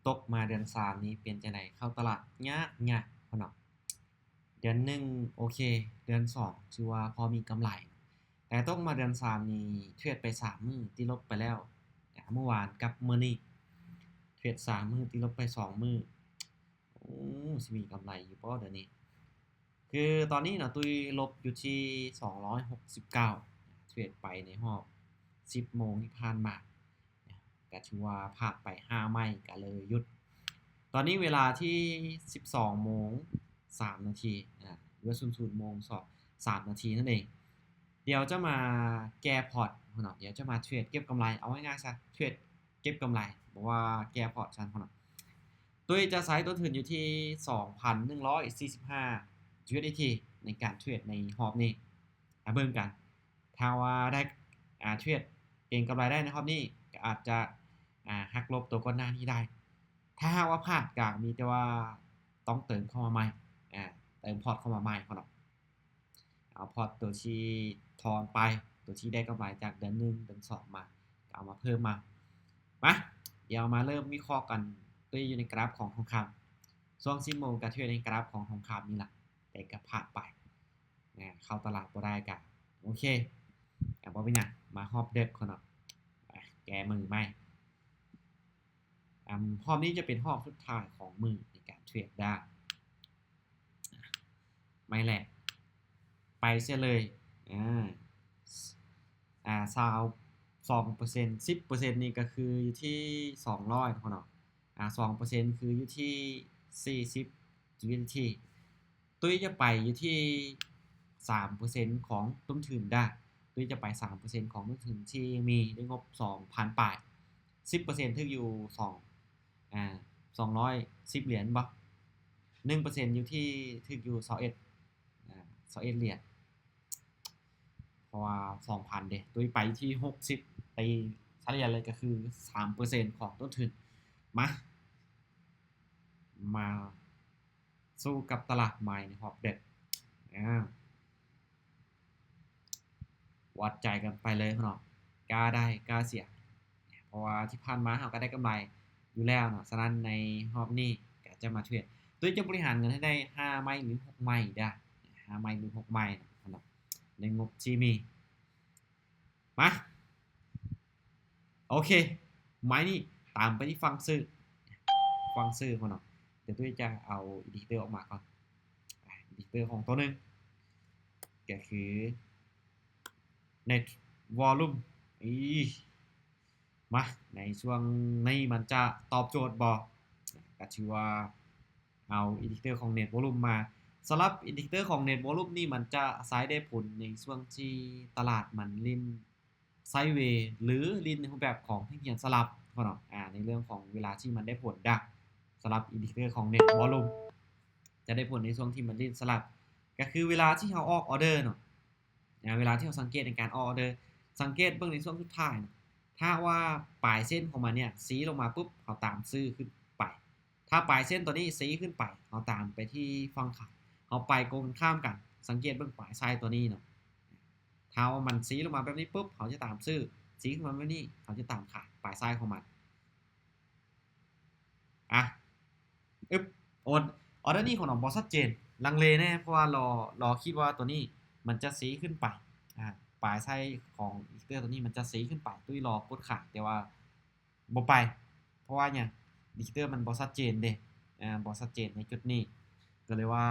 ตกมาเดือน3นี้เป็นจังได๋เข้าตลาดยากพ่นเนาะเดือน1โอเคเดือน2ถือว่าพอมีกำไรแต่ตกมาเดือน3นี่เทรดไป3มื้อติดลบไปแล้วเมื่อวานกับมื้อนี้เทรด3มื้อติดลบไป2มื้อสิมีกำไรอยู่บ่เดี๋ยวนี้คือตอนนี้น่ะตุ้ยลบอยู่ที่269เทรดไปในรอบ10โมงที่ผ่านมาก็ถือว่าพลาดไป5ไม้ก็เลยหยุด ตอนนี้เวลาที่12โมง3นาทีหรือว่า00โมง3นาทีนั่นเองเดี๋ยวจะมาแก้พอร์ตเนาะเดี๋ยวจะมาเทรดเก็บกำไรเอาง่ายๆซะเทรดเก็บกำไรบอกว่าแก้พอร์ตฉันเนาะตุ้ยจะใช้ต้นทุนอยู่ที่ 2,145 USDT ในการเทรดในรอบนี้เบิ่งกันถ้าว่าได้เทรดเก็งกำไรได้ในรอบนี้ก็อาจจะหักลบตัวก่อนหน้านี้ได้ ถ้าหากว่าพลาดก็มีแต่ว่าต้องเติมเข้ามาใหม่เติมพอร์ตเข้ามาใหม่เขาเนาะเอาพอร์ตตัวที่ทอนไปตัวที่ได้กำไรจากเดือน1เดือน2มาก็เอามาเพิ่มมาเดี๋ยวมาเริ่มวิเคราะห์กันด้วยอยู่ในกราฟของทองคำช่วง10โมงก็เทรดในกราฟของทองคำนี่แหละแต่ก็พลาดไปเข้าตลาดบ่ได้ก็โอเคบ่เป็นหยังมาฮอบเด็กเขาเนาะแก้มือใหม่ รอบนี้จะเป็นรอบสุดท้ายของมือในการเทรดได้ไม่แหละไปเสียเลย22% 10%นี่ก็คืออยู่ที่200เนาะ2%คืออยู่ที่40 USDT ตุ้ยจะไปอยู่ที่3%ของต้นทุนได้ตุ้ยจะไป3%ของต้นทุนที่มีด้วยงบ 2,000 บาท10%ถึงอยู่210เหรียญบ่1%อยู่ที่ถึกอยู่21เหรียญเพราะว่า 2,000 เด้ตุ้ยไปที่60ตีเฉลี่ยเลยก็คือ 3% ของต้นทุนมาสู้กับตลาดใหม่ในรอบเด็ดวัดใจกันไปเลยเนาะกล้าได้กล้าเสียเพราะว่าที่ผ่านมาเราก็ได้กำไรอยู่แล้วเนาะฉะนั้นในรอบนี้ก็จะมาเทรดตุ้ยจะบริหารเงินให้ได้5ไม้หรือ6ไม้ได้5ไม้หรือ6ไม้เนาะในงบที่มีมาโอเคไม้นี่ตามไปที่ฟังซื้อก่อนเนาะเดี๋ยวตุ้ยจะเอาอินดิเคเตอร์ออกมาก่อนอินดิเคเตอร์ของตัวนึงก็คือ net volume มาในช่วงนี้มันจะตอบโจทย์บ่ก็ชื่อว่าเอาอินดิเคเตอร์ของ net volume มาสำหรับอินดิเคเตอร์ของ net volume นี่มันจะใช้ได้ผลในช่วงที่ตลาดมันลิ้นไซด์เวย์หรือลิ้นในรูปแบบของเทคนิคสลับเนาะในเรื่องของเวลาที่มันได้ผลสำหรับอินดิเคเตอร์ของ net volume จะได้ผลในช่วงที่มันลิ้นสลับก็คือเวลาที่เราออกออเดอร์เนาะเวลาที่เราสังเกตในการออกออเดอร์สังเกตเบื้องในช่วงสุดท้ายถ้าว่าปลายเส้นของมันเนี่ยซีลงมาปุ๊บเราตามซื้อขึ้นไปถ้าปลายเส้นตัวนี้ซีขึ้นไปเราตามไปที่ฝั่งขายเราไปกงข้ามกันสังเกตเบื้องปลายไซด์ตัวนี้เนาะถ้ามันซีลงมาแบบนี้ปุ๊บเขาจะตามซื้อซีขึ้นมาแบบนี้เขาจะตามขายปลายไซด์ของมันโอนออเดอร์นี้ของน้องบอสชัดเจนลังเลแน่เพราะว่ารอคิดว่าตัวนี้มันจะซีขึ้นไปปลายไส้ของอีสเตอร์ตัวนี้มันจะซีขึ้นไปตุ้ยรอกดขายแต่ว่าบ่ไปเพราะว่าเนี่ยดิจิเตอร์มันบ่ชัดเจนเด้บ่ชัดเจนในจุดนี้ก็เลยว่า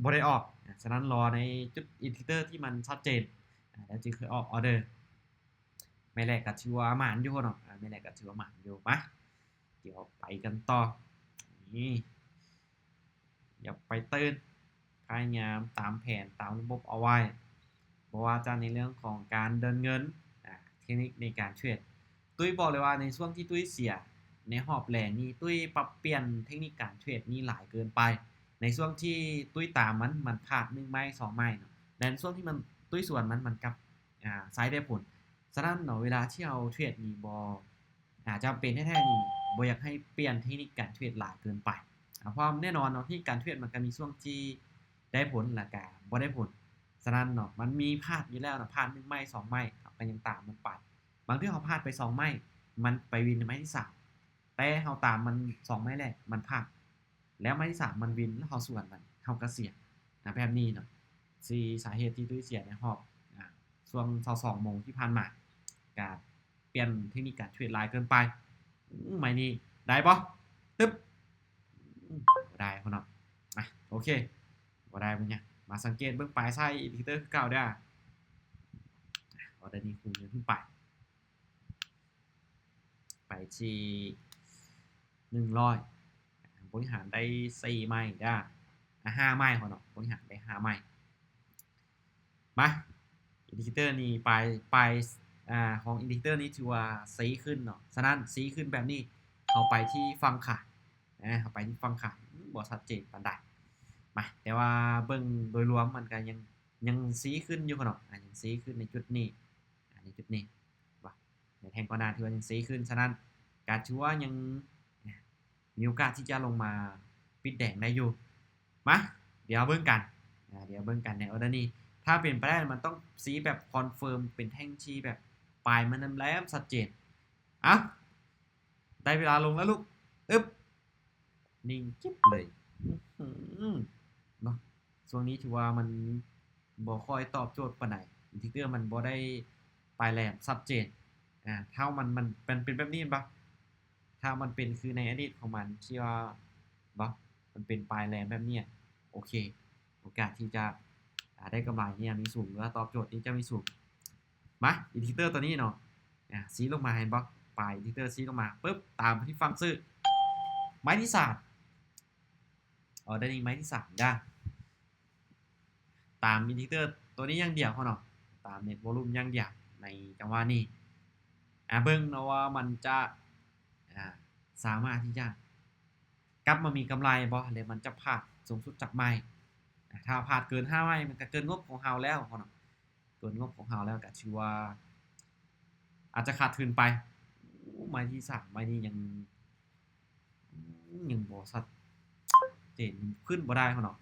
บ่ได้ออกฉะนั้นรอในจุดอินดิเคเตอร์ที่มันชัดเจนแล้วจึงค่อยออกออเดอร์ไม่แลกก็ถือว่าหมานอยู่เนาะไม่แลกก็ถือว่าหมานอยู่มาเดี๋ยวไปกันต่อนี่อย่าไปตื่นพยายามตามแผนตามระบบเอาไว้เพราะว่าจะในเรื่องของการเดินเงินเทคนิคในการเทรดตุ้ยบอกเลยว่าในช่วงที่ตุ้ยเสียในหอบแหลงนี้ตุ้ยปรับเปลี่ยนเทคนิคการเทรดนี่หลายเกินไปในช่วงที่ตุ้ยตามมันพลาด1ไม้2ไม้เนาะแต่ในช่วงที่มันตุ้ยส่วนมันกับไซด์ได้ผลฉะนั้นเนาะเวลาที่เอาเทรดนี่บ่จำเป็นแท้ๆนี่บ่อยากให้เปลี่ยนเทคนิคการเทรดหลายเกินไปเพราะแน่นอนเนาะที่การเทรดมันก็มีช่วงที่ได้ผลและก็บ่ได้ผลฉะนั้นเนาะมันมีพลาดอยู่แล้วนะพลาด1ไม้2ไม้ก็ยังตามมันไปบางทีเขาพลาดไป2ไม้มันไปวินในไม้ที่3ไป แต่เฮาตามมัน2ไม้แรกมันพลาดแล้วไม้ที่3มันวินแล้วเฮาสวนมันเฮาก็เสียแบบนี้เนาะสี่สาเหตุที่ตุ้ยเสียในรอบช่วง22โมงที่ผ่านมาการเปลี่ยนเทคนิคการเทรดหลายเกินไปไม้นี้ได้บ่ตึ๊บบ่ได้พ่อเนาะโอเคบ่ได้มึงเนี่ยมาสังเกตเบิ่งปลายไส้อินดิเคเตอร์คือเก่าเด้อออเดอร์นี้คูณขึ้นไปที่100บริหารได้4ไม้ได้5ไม้พอเนาะบริหารได้5ไม้มาอินดิเคเตอร์นี้ปลายของอินดิเคเตอร์นี้ถือว่าสีขึ้นเนาะฉะนั้นสีขึ้นแบบนี้เขาไปที่ฟังขาดเขาไปที่ฟังขาดบ่ชัดเจนปานใดมาแต่ว่าเบิ่งโดยรวมมันก็ยังสีขึ้นอยู่เนาะยังสีขึ้นในจุดนี้ในจุดนี้ว่าในแท่งก่อนหน้าถือว่ายังสีขึ้นฉะนั้นการถือว่ายังมีโอกาสที่จะลงมาปิดแดงได้อยู่มาเดี๋ยวเบิ่งกันในออเดอร์นี้ถ้าเปลี่ยนไปได้มันต้องสีแบบคอนเฟิร์มเป็นแท่งชี้แบบปลายมันน้ำแหลมชัดเจนอ่ะได้เวลาลงแล้วลูกนิ่งจิ๊บเลยเนาะช่วงนี้ถือว่ามันบ่ค่อยตอบโจทย์ปานใดอินทิเกอร์มันบ่ได้ปลายแหลมชัดเจนถ้ามันเป็นแบบนี้ป่ะถ้ามันเป็นคือในอดีตของมันที่ว่าบ่มันเป็นปลายแหลมแบบนี้โอเคโอกาสที่จะได้กำไรเนี่ยมีสูงหรือว่าตอบโจทย์นี้จะมีสูงมาอินดิเคเตอร์ตัวนี้เนาะซีลงมาเห็นป่ะปลายอินดิเคเตอร์ซีลงมาปุ๊บตามไปที่ฟังซื้อไม้ที่3ได้นี้ไม้ที่3ได้ตามอินดิเคเตอร์ตัวนี้ยังเดียวเขาเนาะตามเน็ตวอลุ่มยังเดียวในจังหวะนี้เบิ่งเนาะว่ามันจะสามารถที่จะกลับมามีกำไรบ่หรือมันจะพลาดสูงสุดจากไม้ถ้าพลาดเกิน5ไม้มันก็เกินงบของเฮาแล้วเขาเนาะเกินงบของเฮาแล้วก็ชื่อว่าอาจจะขาดทุนไปไม้ที่3ไม้นี้ยังบ่ชัดเจนขึ้นบ่ได้เขาเนาะ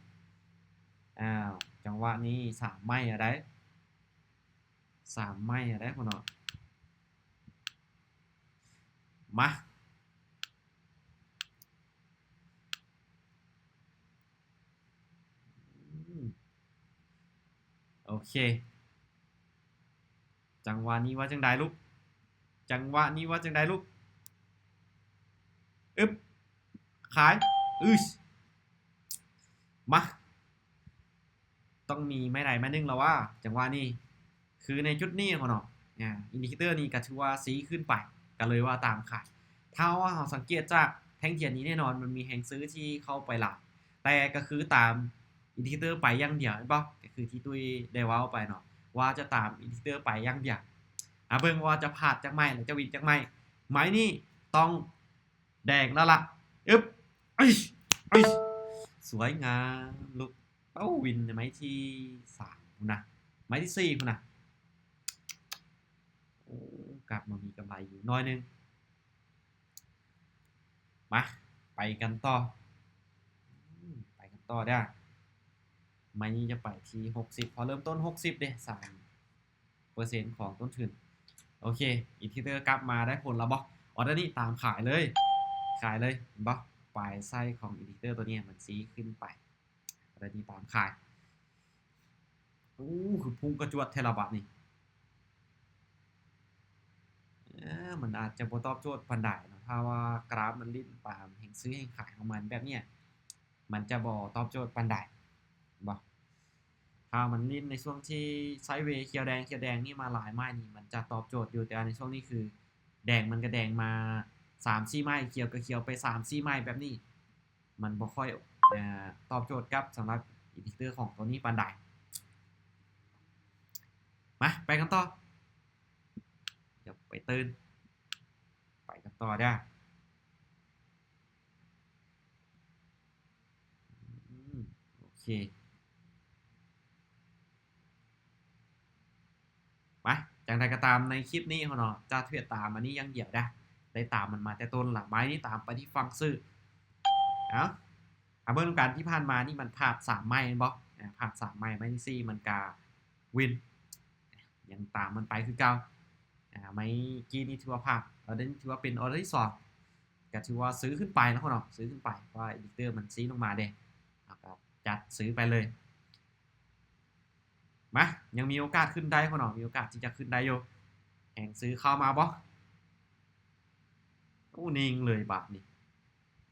จังหวะนี้3ไม้อะได้3ไม้อะได้เขาเนาะมาโอเคจังหวะนี้ว่าจังไดลูกขายมาต้องมีไม่ใดไม่นึงแล้วว่าจังหวะนี้คือในจุดนี้เขาเนาะอินดิเคเตอร์นี้ก็ถือว่าสีขึ้นไปก็เลยว่าตามขายถ้าว่าเราสังเกตจากแท่งเทียนนี้แน่นอนมันมีแห่งซื้อที่เข้าไปหลักแต่ก็คือตามอินดิเคเตอร์ไปอย่างเดียวเห็นป่ะก็คือที่ตุ้ยได้ว้าไปเนาะว่าจะตามอินดิเคเตอร์ไปอย่างเดียวเบิ่งว่าจะพลาดจากไม้หรือจะวินจากไม้ไม้นี่ต้องแดงแล้วล่ะสวยงามลูกวินไม้ที่3คุณนะไม้ที่4คุณนะกลับมามีกำไรอยู่น้อยนึงมาไปกันต่อได้ไม้นี้จะไปที่60พอเริ่มต้น60เด้3%ของต้นทุนโอเคอินทิเตอร์กลับมาได้ผลแล้วบ่ออเดอร์นี้ตามขายเลยเห็นบ่ปลายไส้ของอินดิเคเตอร์ตัวนี้มันซีขึ้นไปออเดอร์นี้ตามขายคือพุ่งกระจวดเทราบาทนี่มันอาจจะบ่ตอบโจทย์ปานใดเนาะถ้าว่ากราฟมันลิ้นตามแห่งซื้อแห่งขายของมันแบบเนี้ยมันจะบ่ตอบโจทย์ปานใดบ่ถ้ามันลิ้นในช่วงที่ไซด์เวย์เขียวแดงนี่มาหลายไม้นี่มันจะตอบโจทย์อยู่แต่ในช่วงนี้คือแดงมันก็แดงมา3-4ไม้เขียวก็เขียวไป3-4ไม้แบบนี้มันบ่ค่อยตอบโจทย์กับสำหรับอินดิเคเตอร์ของตัวนี้ปานใดมาไปกันต่อเดี๋ยวไปตื่นไปกันต่อได้โอเคไปอย่างไรก็ตามในคลิปนี้เขาเนาะจะเทรดตามอันนี้ยังเดียวได้ตามมันมาแต่ต้นหลังไม้นี่ตามไปที่ฟังซื้อเบิ่งการที่ผ่านมานี่มันพลาด3ไม้บ่พลาด3ไม้ที่4มันกาวินยังตามมันไปคือเก่าไม้กี้นี่ถือว่าพลาดออเดอร์ถือว่าเป็นออเดอร์ที่2 ก็ถือว่าซื้อขึ้นไปนะพ่อเนาะซื้อขึ้นไปเพราะว่าอินดิเคเตอร์มันซีลงมาเด้ก็จัดซื้อไปเลยมายังมีโอกาสขึ้นได้พ่อเนาะมีโอกาสที่จะขึ้นได้อยู่แห่งซื้อเข้ามาบ่โอ้นิ่งเลยบาทนี่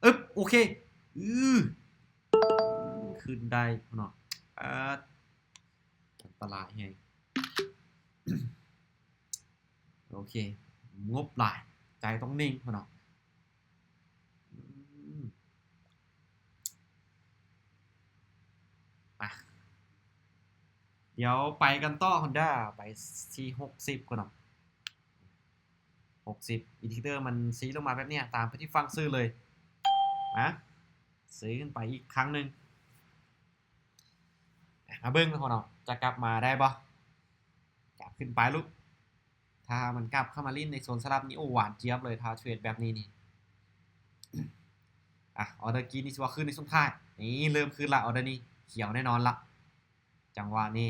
อึ๊บโอเคอือขึ้นได้พ่อเนาะอันตรายไงโอเคงบหลายใจต้องนิ่งพ่อเนาะอ่ะเดี๋ยวไปกันต่อ Honda ไปที่60ก่อนเนาะ60อินดิเคเตอร์มันซีลงมาแบบเนี้ยตามไปที่ฟังซื้อเลยนะซื้อขึ้นไปอีกครั้งหนึ่งมาเบิ้งนะพ่อเนาะจะกลับมาได้บ่กลับขึ้นไปลูกถ้ามันกลับเข้ามาลิ้นในโซนสลับนี้โอ้หวานเจี๊ยบเลยถ้าเทรดแบบนี้นี่ออเดอร์กี้นี่สิว่าขึ้นในช่วงท้ายนี่เริ่มขึ้นละออเดอร์นี้เขียวแน่นอนละจังหวะนี้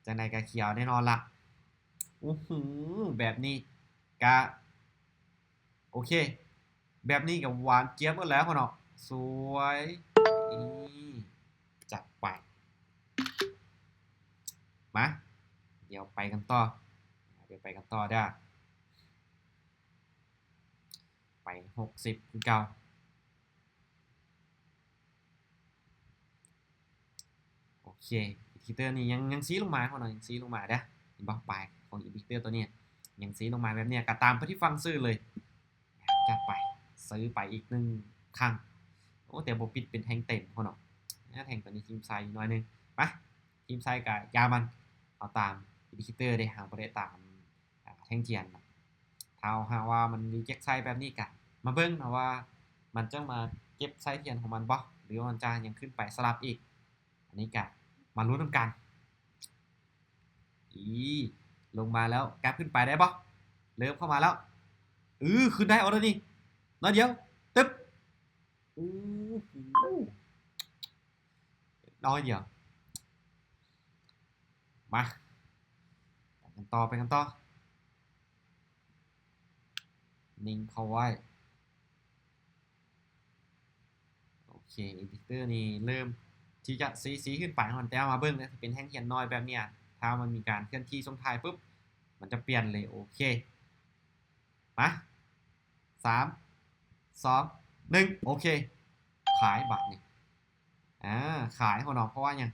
จังไหนก็เขียวแน่นอนละอู้หูแบบนี้กะโอเคแบบนี้กับหวานเจี๊ยบหมดแล้วพ่อเนาะสวยจัดไปมาเดี๋ยวไปกันต่อได้ไป60คือเก่าโอเคอินดิเคเตอร์นี่ยังซีลงมาเขาหน่อยยังซีลงมาเด้อเห็นบ่ปลายของอินดิเคเตอร์ตัวนี้ยังซีลงมาแบบเนี้ยก็ตามไปที่ฟังซื้อเลยจัดไปซื้อไปอีก1ครั้งโอ้แต่บ่ปิดเป็นแทงเต็มเขาเนาะแทงตัวนี้ทีมไซด์หน่อยนึงไปทีมไซด์กับยามันเอาตามอินดิเคเตอร์ได้หาบ่ได้ตามแท่งเทียนถ้าหาว่ามันรีเจ็คไซด์แบบนี้กะมาเบิ่งนะว่ามันจะมาเก็บไซด์เทียนของมันบ่หรือว่ามันจะยังขึ้นไปสลับอีกอันนี้กะมาลุ้นนำกันอีลงมาแล้วกราฟขึ้นไปได้บ่เริ่มเข้ามาแล้วขึ้นได้เอาแล้วนี่น้อยเดียวตึ๊บอู้หูน้อยเดียวมาไปกันต่อนิ่งเข้าไว้โอเคอินดิเคเตอร์นี่เริ่มที่จะซีขึ้นไปมันแต่มาเบิ้งนะเป็นแท่งเทียนน้อยแบบเนี้ยถ้ามันมีการเคลื่อนที่ช่วงท้ายปุ๊บมันจะเปลี่ยนเลยโอเคมา3 2 1โอเคขายบัตรนี่ขายของน้องเพราะว่ายัง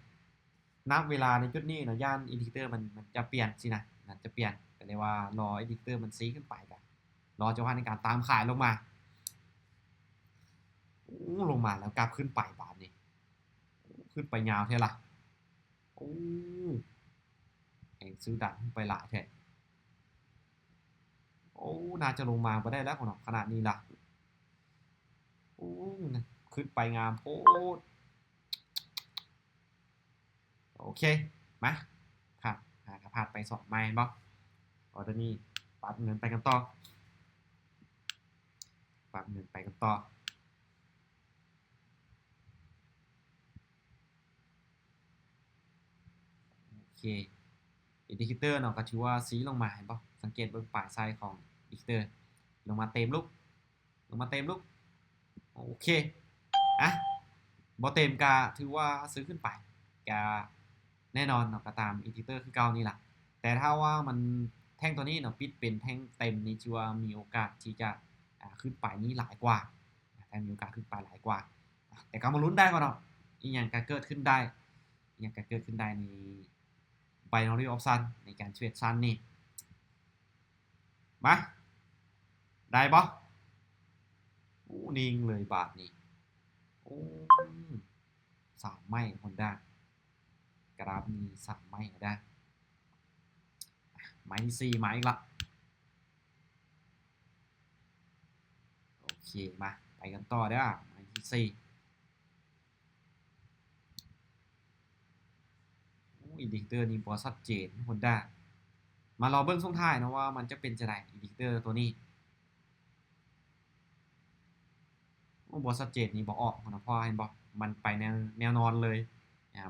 นับเวลาในจุดนี้เนาะย่านอินดิเคเตอร์มันจะเปลี่ยนสินะมันจะเปลี่ยนก็เลยว่ารออินดิเคเตอร์มันซีขึ้นไปกันรอจังหวะในการตามขายลงมาลงมาแล้วกลับขึ้นไปบาทนี่ขึ้นไปยาวเท่าไหร่โอ้เองซื้อดันไปหลายแท่โอ้น่าจะลงมาไปได้แล้วของน้องขนาดนี้ล่ะโอ้ขึ้นไปงามโพดโอเคมาครับพลาดไป2ไม้บ่ตอนนี้ปัดเงินไปกันต่อปัดเงินไปกันต่อโอเคอินดิเคเตอร์เนาะก็ถือว่าซีลงมาเห็นป่ะสังเกตบนปลายไซด์ของอินดิเคเตอร์ลงมาเต็มลูกโอเคอ่ะบอเต็มกาถือว่าซื้อขึ้นไปกาแน่นอนเนาะก็ตามอินดิเคเตอร์คือเก่านี่แหละแต่ถ้าว่ามันแท่งตัวนี้เนาะปิดเป็นแท่งเต็มนี่ถือว่ามีโอกาสที่จะขึ้นไปนี้หลายกว่าแต่มีโอกาสขึ้นไปหลายกว่าแต่ก็มาลุ้นได้ก่อนเนาะอีกอย่างก็เกิดขึ้นได้ใน binary option ในการเทรดซันนี่มาได้ปะโอ้นิ่งเลยบาทนี่โอ้3 ไม้คนได้กราฟมี3 ไม้ได้ไม้ที่4มาอีกละโอเคมาไปกันต่อได้ไม้ที่4อินดิเคเตอร์นี่บอสัดเจนคนได้มารอเบิ้งส่งท้ายนะว่ามันจะเป็นจะไดอินดิเคเตอร์ตัวนี้บอสัดเจนนี่บอกออกนะเพราะเห็นบอกมันไปแนวนอนเลย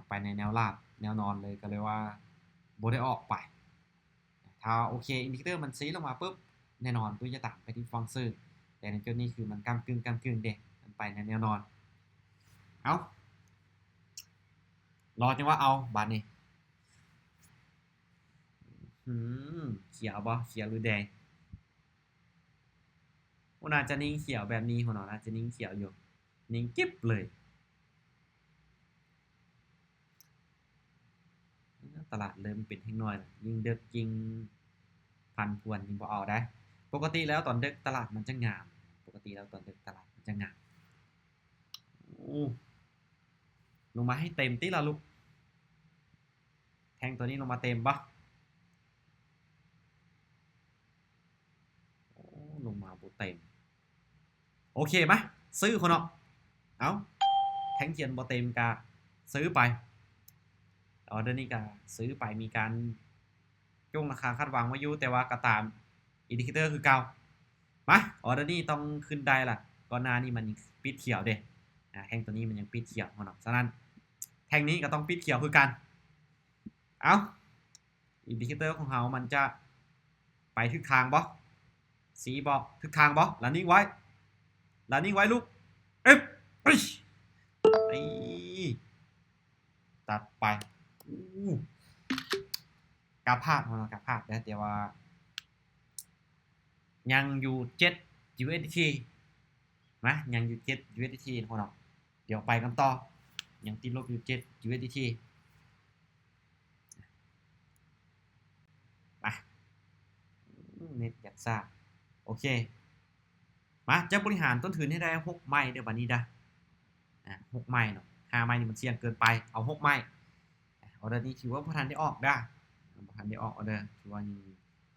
ไปในแนวราบแนวนอนเลยก็เลยว่าโบได้ออกไปถ้าโอเคอินดิเคเตอร์มันซีลงมาปุ๊บแน่นอนตัวจะต่างไปที่ฟังซื้อ แต่ในจุดนี้คือมันก้ำกึ่งเด็มันไปในแนวนอนเอารอจังว่าเอาบาดนี้เขียวบ่เขียวหรือแดงน่าจะนิ่งเขียวแบบนี้หัวหนอน่าจะนิ่งเขียวอยู่นิ่งกิ๊บเลยตลาดเริ่มเป็นแห้งน้อยยิ่งเด็กยิ่งพันพวนยิ่งบ่เอาได้ปกติแล้วตอนเด็กตลาดมันจะงามปกติแล้วตอนเด็กตลาดมันจะงามลงมาให้เต็มที่ละลูกแทงตัวนี้ลงมาเต็มปะลงมาบุเต็มโอเคไหมซื้อคนเนาะเอาแทงเทียนบอเต็มกาซื้อไปออเดอร์นี้กาซื้อไปมีการจ้งราคาคาดหวังไว้อยู่แต่ว่ากระตามอินดิเคเตอร์คือเก่ามาออเดอร์นี้ต้องขึ้นได้ล่ะก่อนหน้านี้มันปิดเขียวเด้แทงตัวนี้มันยังปิดเขียวเนาะฉะนั้นแทงนี้ก็ต้องปิดเขียวคือกันเอาอินดิเคเตอร์ของเรามันจะไปทิศทางบ่สีบ่ทิศทางบ่ลันนิ่งไว้ลันนิ่งไว้ลูกเอ๊ะตัดไปกาพาดของเรากาพาดนะแต่ว่ายังอยู่7 USDT นะยังอยู่7 USDT ของเราเดี๋ยวไปกันต่อยังติดลบอยู่7 USDT มาเน็ตอยากทราบโอเคมาจะบริหารต้นทุนให้ได้6ไม้เดี๋ยววันนี้นะ6ไม้เนาะ5ไม้นี่มันเสี่ยงเกินไปเอา6ไม้ออเดอร์นี้ถือว่าพอทันได้ออกได้พอทันได้ออกออเดอร์ถือว่ายัง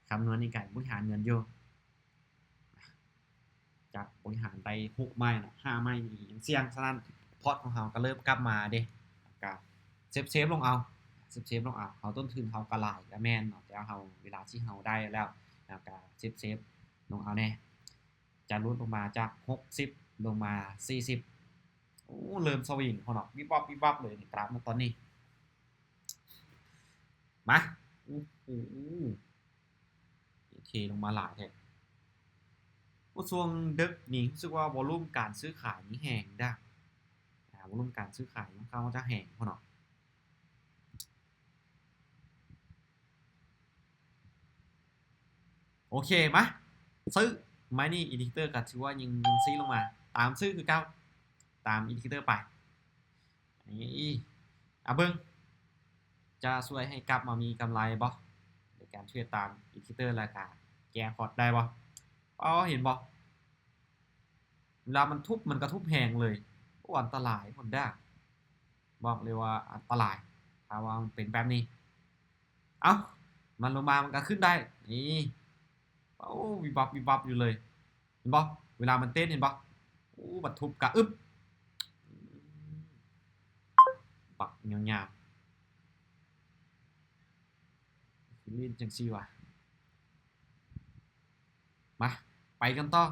คำนวณในการบริหารเงินอยู่จะบริหารไป6ไม้เนาะ5ไม้นี่ยังเสี่ยงฉะนั้นพอร์ตของเราก็เริ่มกลับมาเด้กับเซฟลงเอาเซฟลงเอาเขาต้นทุนเขากระหลายและแม่นเนาะแต่เขาเวลาที่เขาได้แล้วก็เซฟลงเอาแน่จะลดลงมาจาก60ลงมา40โอ้เริ่มสวิงเขาเนาะวิบวับเลยกราฟตอนนี้มาโอ้โหเทลงมาหลายแท้ช่วงดึกนี่รู้สึกว่าวอลุ่มการซื้อขายนี่แห้งได้วอลุ่มการซื้อขายของเขาจะแห้งเขาเนาะโอเคมาซื้อไม้นี่อินดิเคเตอร์ก็ถือว่ายังซีลงมาตามซื้อคือเก้าตามอินดิเคเตอร์ไปนี่เบิ้งจะช่วยให้กลับมามีกำไรบ่ในการช่วยตามอินดิเคเตอร์ราคาแก้พอร์ตได้บ่เห็นบ่เวลามันทุบมันกระทุบแหงเลยอันตรายคนได้บอกเลยว่าอันตรายถ้าว่ามันเป็นแบบนี้เอ้ามันลงมามันก็ขึ้นได้นี่วิบวับอยู่เลยเห็นบ่เวลามันเต้นเห็นบ่บัดทุบกะอึบปักยาวๆลิ้นจังซี่ว่ะมาไปกันต่อ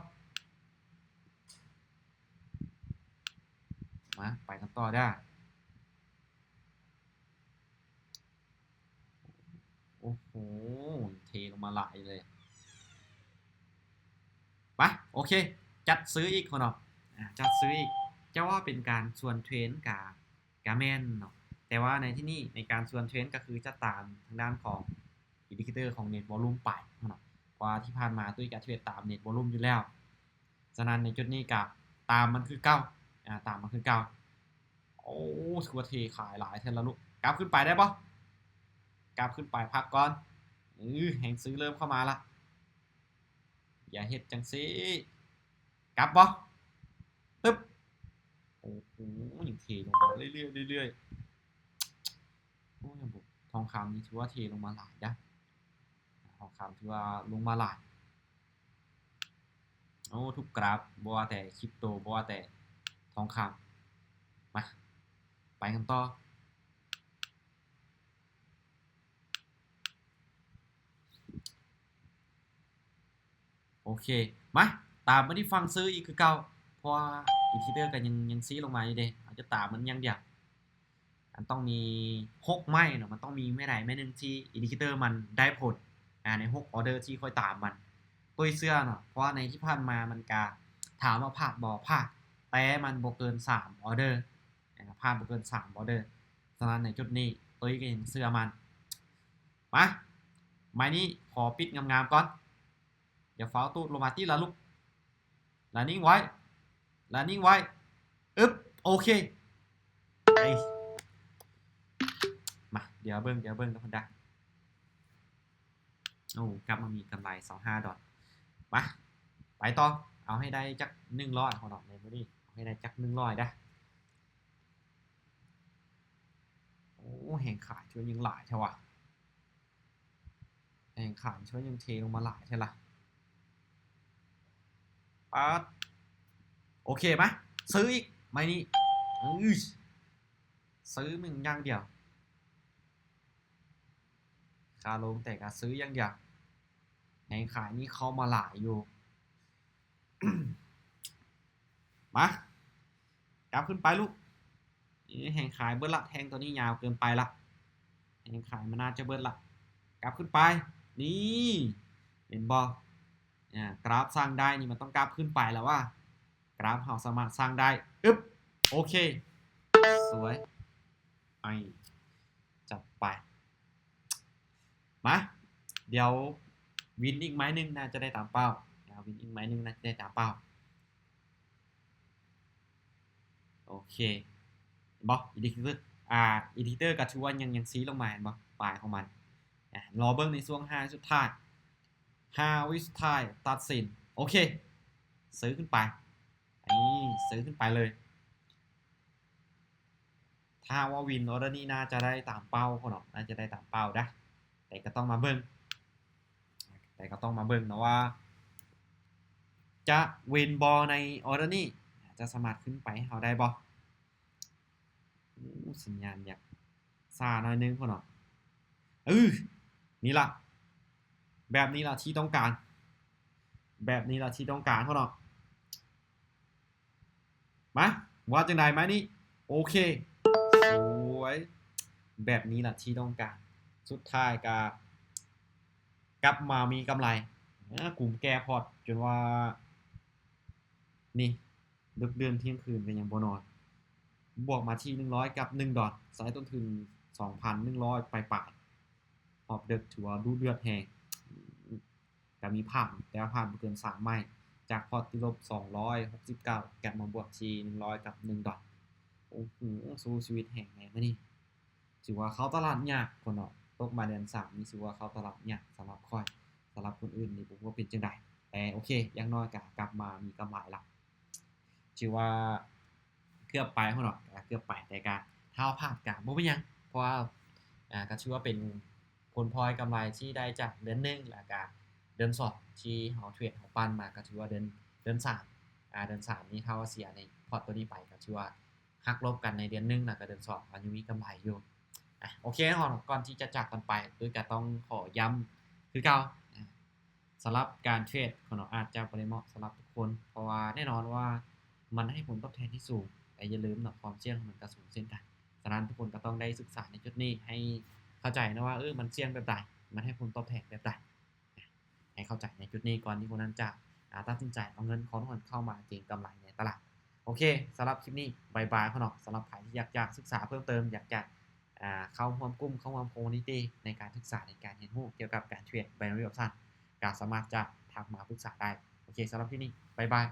มาไปกันต่อได้โอ้โหเทลงมาหลายเลยไปโอเคจัดซื้ออีกคนเนาะจัดซื้ออีกจะว่าเป็นการชวนเทรนกาแมนเนาะแต่ว่าในที่นี่ในการชวนเทรนก็คือจะตามทางด้านของอินดิเคเตอร์ของเน็ตวอลลุ่มไปเนาะว่าที่ผ่านมาตุ้ยกับเทรดตามเน็ตวอลลุ่มอยู่แล้วฉะนั้นในจุดนี้กับตามมันคือเก้าตามมันคือเก้าโอ้ถือว่าเทขายหลายเท่าแล้วลูกกราฟขึ้นไปได้ปะกราฟขึ้นไปพักก่อนแห่งซื้อเริ่มเข้ามาละอย่าเฮ็ดจังซี่กลับบ่ตึ๊บโอ้โหยังเทลงมาเรื่อยโอ้ยังบุกทองคำนี่ถือว่าเทลงมาหลายนะทองคำถือว่าลงมาหลายโอ้ทุกกราฟบ่ว่าแต่คริปโตบ่ว่าแต่ทองคำมาไปกันต่อโอเคมาตามมาที่ฟังซื้ออีกคือเก่าเพราะว่าอินดิเคเตอร์กันยังซีลงมาอยู่เด้อาจจะตามมันยังเดียวมันต้องมี6ไม้เนาะมันต้องมีไม่ใดไม่หนึ่งที่อินดิเคเตอร์มันได้ผลใน6ออเดอร์ที่ค่อยตามมันตัวเสื้อเนาะเพราะในที่ผ่านมามันกา ถามว่าพลาดบ่พลาดแต่มันบ่เกิน3ออเดอร์นะครับพลาดบ่เกิน3ออเดอร์ฉะนั้นในจุดนี้ตัวก็ยังเชื่อมันมาไม้นี้ขอปิดงามๆก่อนอย่าฟ้าวตูดลงมาที่ละลูกแล้วนิ่งไว้แล้วนิ่งไว้อึ๊บโอเคมาเดี๋ยวเบิ้งทุกคนได้โอ้กลับมามีกำไร25 ดอลมาไปต่อเอาให้ได้จัก100ของดอกในมื้อนี้เอาให้ได้จัก100ได้โอ้แห่งขายช่วยยังหลายใช่วะแห่งขายช่วยยังเทลงมาหลายใช่ละปั๊บโอเคไหมซื้ออีกไม่นี่ซื้อมึงอย่างเดียวคาลงแต่ก็ซื้ออย่างเดียวแห่งขายนี่เข้ามาหลายอยู่ มากลับขึ้นไปลูกแห่งขายเบิร์ละแทงตัวนี้ยาวเกินไปละแห่งขายมันน่าจะเบิร์ละกลับขึ้นไปนี่เห็นบอกราฟสร้างได้นี่มันต้องกราฟขึ้นไปแล้วว่ากราฟเราสามารถสร้างได้อึ๊บโอเคสวยไอจัดไปมาเดี๋ยววินอีกไม้นึงน่าจะได้ตามเป้าวินอีกไม้นึงน่าจะได้ตามเป้าโอเคบออีดิเตอร์อีดิเตอร์กับชัวยังซีลงมาเห็นบอปลายของมันรอเบิ้งในช่วง5สุดท้าย5วิสุดท้ายตัดสินโอเคซื้อขึ้นไปซื้อขึ้นไปเลยถ้าว่าวินออเดอร์นี้น่าจะได้ตามเป้าคนหรอกน่าจะได้ตามเป้าได้แต่ก็ต้องมาเบิ้งนะว่าจะวินบอลในออเดอร์นี้จะสามารถขึ้นไปเขาได้บอสัญญาณอยากซาหน่อยนึงคนหรอกนี่ละแบบนี้ละที่ต้องการคนหรอกมาว่าจังไดไหมนี่โอเคสวยแบบนี้ละที่ต้องการสุดท้ายกลับมามีกำไรกลุ่มแก้พอร์ตจนว่านี่ดึกเดือนเที่ยงคืนเป็นยังบนอนบวกมาที่100กับ1 ดอลสายต้นทุน 2,100 ปลายหอบเด็กถือว่าดูเดือดแหงแต่มีผ่านแต่ผ่านเกิน3ไม่จากพอร์ตที่ลบ269กลับมาบวกที่100กับ1 ดอลโอ้โหสู้ชีวิตแห่งไหนมานี่ถือว่าเขาตลาดยากคนเนาะตกมาเดือน3นี่ถือว่าเขาตลาดยากสำหรับค่อยสำหรับคนอื่นนี่ผมว่าเป็นจังไดแต่โอเคยังน้อยกลับมามีกำไรละถือว่าเกือบไปเขาเนาะเกือบไปแต่การเท้าพลาดกะบ่เป็นยังเพราะว่าก็ชื่อว่าเป็นผลพลอยกำไรที่ได้จากเดือน1แล้วก็เดือน2ที่เฮาเทรดเฮาปั้นมาก็ถือว่าเดือน3เดือน3นี่เท่าเสียในพอร์ตตัวนี้ไปก็ถือว่าหักลบกันในเดือน1แล้วก็เดือน2มันยังมีกำไรอยู่โอเคก่อนที่จะจากกันไปด้วยก็ต้องขอย้ำคือเก่าสำหรับการเทรดของเราอาจจะบ่ได้เหมาะสำหรับทุกคนเพราะว่าแน่นอนว่ามันให้ผลตอบแทนที่สูงแต่อย่าลืมนะความเสี่ยงมันก็สูงเช่นกันฉะนั้นทุกคนก็ต้องได้ศึกษาในจุดนี้ให้เข้าใจนะว่ามันเสี่ยงแบบใดมันให้ผลตอบแทนแบบใดให้เข้าใจในจุดนี้ก่อนที่คนนั้นจะตัดสินใจเอาเงินของคนเข้ามาเก็งกำไรในตลาดโอเคสำหรับคลิปนี้บายบายเขาเนาะสำหรับใครที่อยากศึกษาเพิ่มเติมอยากจะเข้าร่วมกลุ่มเข้าร่วมโคมินิตี้ในการศึกษาในการเรียนรู้เกี่ยวกับการเทรด binary option ก็สามารถจะทักมาปรึกษาได้โอเคสำหรับที่นี่บายบาย